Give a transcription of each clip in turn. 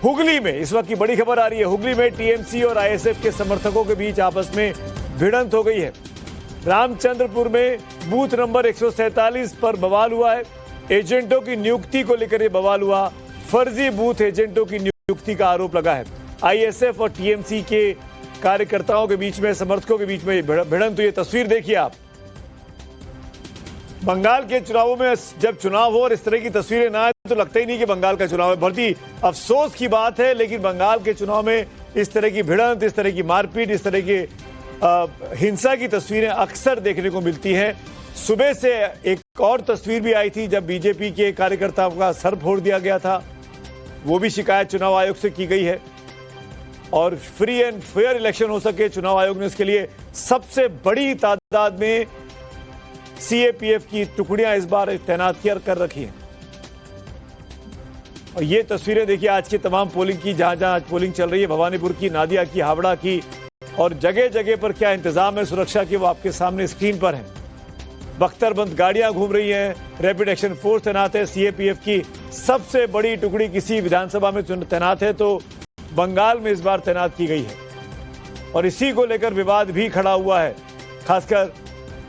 हुगली में इस वक्त की बड़ी खबर आ रही है। हुगली में टीएमसी और आईएसएफ के समर्थकों के बीच आपस में भिड़ंत हो गई है। रामचंद्रपुर में बूथ नंबर 147 पर बवाल हुआ है। एजेंटों की नियुक्ति को लेकर यह बवाल हुआ। फर्जी बूथ एजेंटों की नियुक्ति का आरोप लगा है। आईएसएफ और टीएमसी के कार्यकर्ताओं के बीच में, समर्थकों के बीच में भिड़ंत हुई। तस्वीर देखिए आप। बंगाल के चुनावों में जब चुनाव हो और इस तरह की तस्वीरें ना आए तो लगता ही नहीं कि बंगाल का चुनाव है। बहुत ही अफसोस की बात है, लेकिन बंगाल के चुनाव में इस तरह की भिड़ंत, इस तरह की मारपीट, इस तरह की हिंसा की तस्वीरें अक्सर देखने को मिलती हैं। सुबह से एक और तस्वीर भी आई थी जब बीजेपी के कार्यकर्ताओं का सर फोड़ दिया गया था। वो भी शिकायत चुनाव आयोग से की गई है और फ्री एंड फेयर इलेक्शन हो सके, चुनाव आयोग ने इसके लिए सबसे बड़ी तादाद में सीएपीएफ की टुकड़ियां इस बार तैनात कर रखी हैं। और ये तस्वीरें देखिए आज की तमाम पोलिंग की, जहां जहां आज पोलिंग चल रही है। भवानीपुर की, नादिया की, हावड़ा की, और जगह जगह पर क्या इंतजाम है सुरक्षा के, वो आपके सामने स्क्रीन पर है। बख्तरबंद गाड़ियां घूम रही हैं, रैपिड एक्शन फोर्स तैनात है। सीएपीएफ की सबसे बड़ी टुकड़ी किसी विधानसभा में तैनात है तो बंगाल में इस बार तैनात की गई है। और इसी को लेकर विवाद भी खड़ा हुआ है। खासकर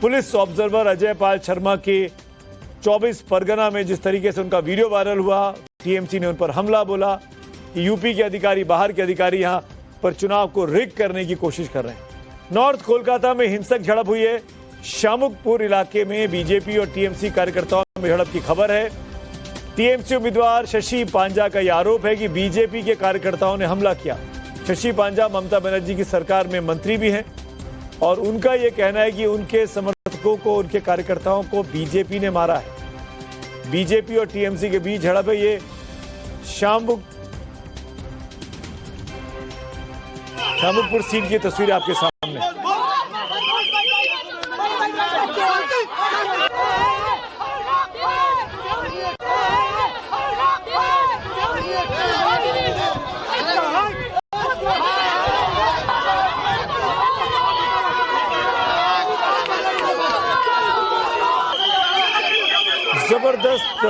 पुलिस ऑब्जर्वर अजय पाल शर्मा के 24 परगना में जिस तरीके से उनका वीडियो वायरल हुआ, टीएमसी ने उन पर हमला बोला कि यूपी के अधिकारी, बाहर के अधिकारी यहां पर चुनाव को रिग करने की कोशिश कर रहे हैं। नॉर्थ कोलकाता में हिंसक झड़प हुई है। शामुकपुर इलाके में बीजेपी और टीएमसी कार्यकर्ताओं में झड़प की खबर है। टीएमसी उम्मीदवार शशि पांजा का यह आरोप है कि बीजेपी के कार्यकर्ताओं ने हमला किया। शशि पांजा ममता बनर्जी की सरकार में मंत्री भी हैं और उनका यह कहना है कि उनके समर्थकों को, उनके कार्यकर्ताओं को बीजेपी ने मारा है। बीजेपी और टीएमसी के बीच झड़प है। ये शामुकपुर सीट की तस्वीर आपके सामने। जबरदस्त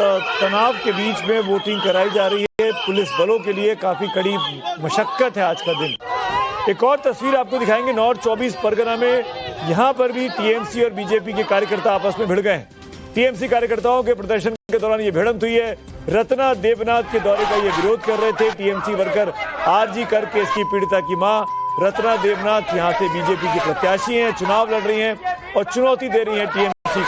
तनाव के बीच में वोटिंग कराई जा रही है। पुलिस बलों के लिए काफी कड़ी मशक्कत है आज का दिन। एक और तस्वीर आपको दिखाएंगे नॉर्थ 24 परगना में। यहां पर भी टीएमसी और बीजेपी के कार्यकर्ता आपस में भिड़ गए हैं। टीएमसी कार्यकर्ताओं के प्रदर्शन के दौरान ये भिड़ंत हुई है। रत्ना देवनाथ के दौरे का ये विरोध कर रहे थे टीएमसी वर्कर। आरजी कर केस की पीड़िता की मां रत्ना देवनाथ यहां से बीजेपी की प्रत्याशी हैं, चुनाव लड़ रही हैं और चुनौती दे रही है टीएमसी।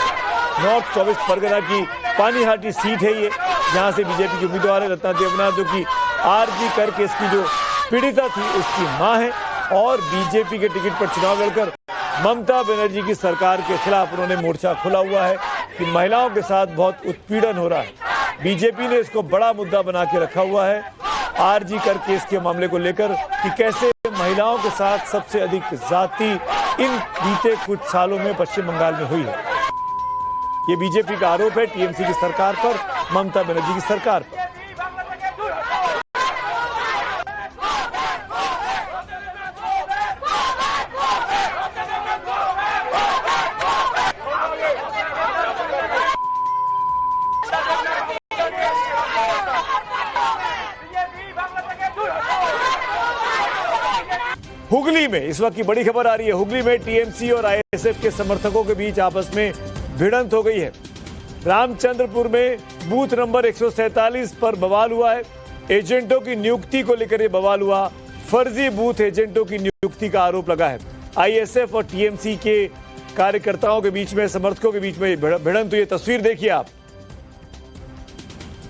नॉर्थ 24 परगना की पानीहाटी सीट है ये, जहां से बीजेपी की उम्मीदवार है रत्ना देवनाथ, जो कि आरजी कर केस की जो पीड़िता थी उसकी मां है और बीजेपी के टिकट पर चुनाव लड़कर ममता बनर्जी की सरकार के खिलाफ उन्होंने मोर्चा खोला हुआ है कि महिलाओं के साथ बहुत उत्पीड़न हो रहा है। बीजेपी ने इसको बड़ा मुद्दा बना के रखा हुआ है आरजी कर केस के मामले को लेकर कि कैसे महिलाओं के साथ सबसे अधिक ज्यादती इन बीते कुछ सालों में पश्चिम बंगाल में हुई है। ये बीजेपी का आरोप है टीएमसी की सरकार पर, ममता बनर्जी की सरकार पर। हुगली में इस वक्त की बड़ी खबर आ रही है। हुगली में टीएमसी और आईएसएफ के समर्थकों के बीच आपस में भिड़ंत हो गई है। रामचंद्रपुर में बूथ नंबर 147 पर बवाल हुआ है। एजेंटों की नियुक्ति को लेकर यह बवाल हुआ। फर्जी बूथ एजेंटों की नियुक्ति का आरोप लगा है। आईएसएफ और टीएमसी के कार्यकर्ताओं के बीच में, समर्थकों के बीच में भिड़ंत हुई। तस्वीर देखिए आप।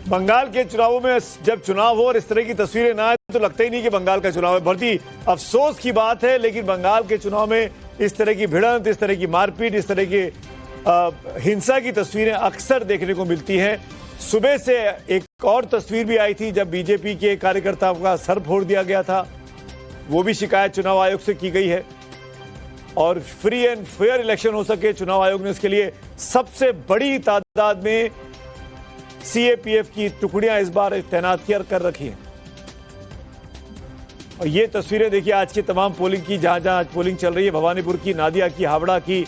बंगाल के चुनावों में जब चुनाव हो और इस तरह की तस्वीरें ना आए तो लगता ही नहीं कि बंगाल का चुनाव है। बहुत ही अफसोस की बात है, लेकिन बंगाल के चुनाव में इस तरह की भिड़ंत, इस तरह की मारपीट, इस तरह की हिंसा की तस्वीरें अक्सर देखने को मिलती हैं। सुबह से एक और तस्वीर भी आई थी जब बीजेपी के कार्यकर्ताओं का सर फोड़ दिया गया था। वो भी शिकायत चुनाव आयोग से की गई है और फ्री एंड फेयर इलेक्शन हो सके, चुनाव आयोग ने इसके लिए सबसे बड़ी तादाद में सीएपीएफ की टुकड़ियां इस बार तैनात कर रखी हैं। और ये तस्वीरें देखिए आज की तमाम पोलिंग की, जहां जहां आज पोलिंग चल रही है। भवानीपुर की, नादिया की, हावड़ा की,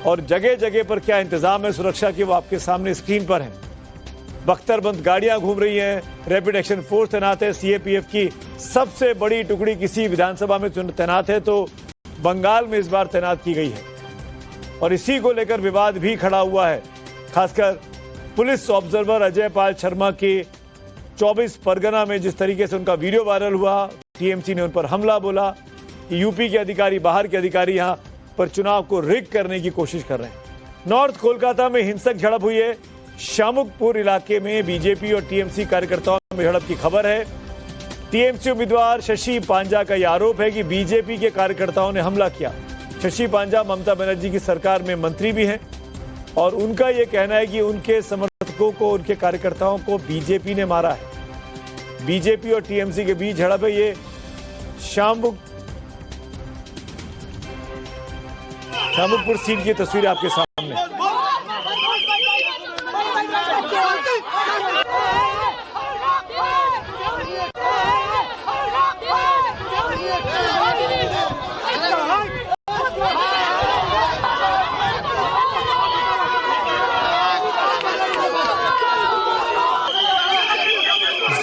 और जगह जगह पर क्या इंतजाम है सुरक्षा के, वो आपके सामने स्क्रीन पर है। बख्तरबंद गाड़ियां घूम रही हैं, रैपिड एक्शन फोर्स तैनात है। सीएपीएफ की सबसे बड़ी टुकड़ी किसी विधानसभा में तैनात है तो बंगाल में इस बार तैनात की गई है और इसी को लेकर विवाद भी खड़ा हुआ है। खासकर पुलिस ऑब्जर्वर अजय पाल शर्मा के 24 परगना में जिस तरीके से उनका वीडियो वायरल हुआ, टीएमसी ने उन पर हमला बोला कि यूपी के अधिकारी, बाहर के अधिकारी यहां पर चुनाव को रिग करने की कोशिश कर रहे हैं। नॉर्थ कोलकाता में हिंसक झड़प हुई है। शामुकपुर इलाके में बीजेपी और टीएमसी कार्यकर्ताओं में झड़प की खबर है। टीएमसी उम्मीदवार शशि पांजा का यह आरोप है कि बीजेपी के कार्यकर्ताओं ने हमला किया। शशि पांजा ममता बनर्जी की सरकार में मंत्री भी हैं और उनका यह कहना है कि उनके समर्थकों को, उनके कार्यकर्ताओं को बीजेपी ने मारा है। बीजेपी और टीएमसी के बीच झड़प है। ये शामुकपुर सीट की तस्वीर आपके सामने।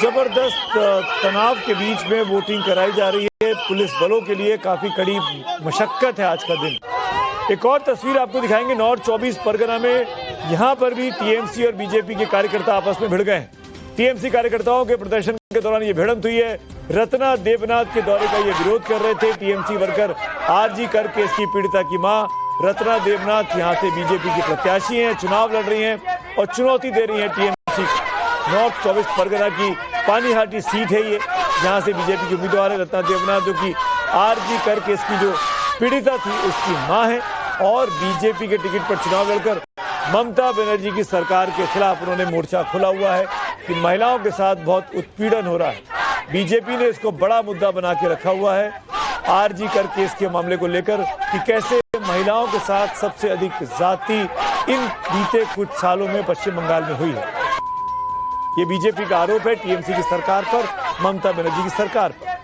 जबरदस्त तनाव के बीच में वोटिंग कराई जा रही है। पुलिस बलों के लिए काफी कड़ी मशक्कत है आज का दिन। एक और तस्वीर आपको दिखाएंगे नॉर्थ 24 परगना में। यहां पर भी टीएमसी और बीजेपी के कार्यकर्ता आपस में भिड़ गए हैं। टीएमसी कार्यकर्ताओं के प्रदर्शन के दौरान ये भिड़ंत हुई है। रत्ना देवनाथ के दौरे का ये विरोध कर रहे थे टीएमसी वर्कर। आरजी कर केस की पीड़िता की मां रत्ना देवनाथ यहां से बीजेपी की प्रत्याशी हैं, चुनाव लड़ रही हैं और चुनौती दे रही है टीएमसी। नॉर्थ 24 परगना की पानीहाटी सीट है ये, जहां से बीजेपी की उम्मीदवार है रत्ना देवनाथ, जो कि आरजी कर केस की जो पीड़िता थी उसकी मां है और बीजेपी के टिकट पर चुनाव लड़कर ममता बनर्जी की सरकार के खिलाफ उन्होंने मोर्चा खोला हुआ है कि महिलाओं के साथ बहुत उत्पीड़न हो रहा है। बीजेपी ने इसको बड़ा मुद्दा बना के रखा हुआ है आरजी कर केस के मामले को लेकर कि कैसे महिलाओं के साथ सबसे अधिक ज्यादती इन बीते कुछ सालों में पश्चिम बंगाल में हुई है। ये बीजेपी का आरोप है टीएमसी की सरकार पर, ममता बनर्जी की सरकार पर।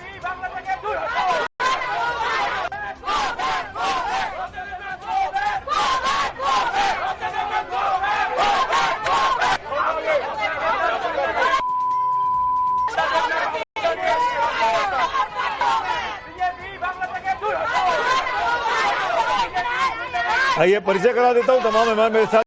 आइए परिचय करा देता हूं तमाम मेहमान मेरे साथ